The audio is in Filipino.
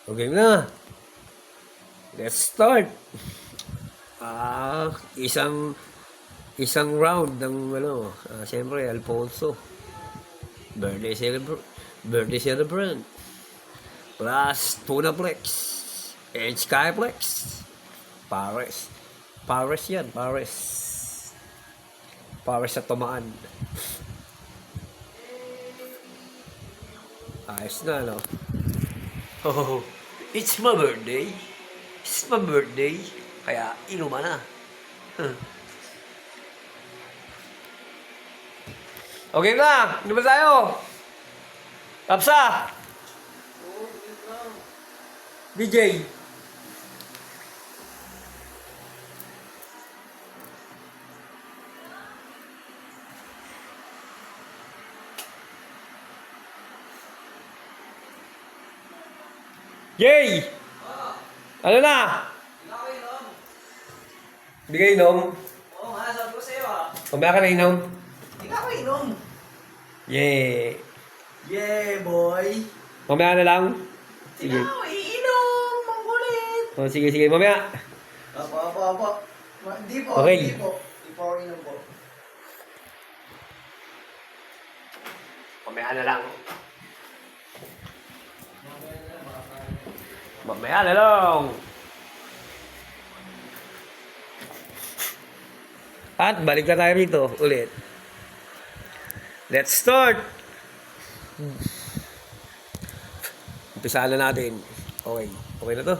Okay na. Let's start. Isang round ng siyempre Alfonso. Birthday celebrant. Plus Tunaplex. And Skyplex. Pares. Pares yan, Pares. Pares sa tumaan. Ayos na, no? Oh, it's my birthday. It's my birthday. Kaya inuman na. Okay na. Ano ba tayo? Kapsa. DJ. Yay! Ano na? Hindi ka inom? Oo nga, sabi ko sa'yo ah. Mamaya ka na inom? Hindi ka ako inom. Yeah. Yeah, boy. Mamaya na lang? Sige. Sige. Hindi ako iinom. Ang kulit. Oh, sige, mamaya. Apo. Hindi po, Okay. hindi po. Hindi po ako inom po. Mamaya na lang. Mamaya na lang. At balik na tayo rito ulit. Let's start! Umpisa na natin. Okay. Okay na to.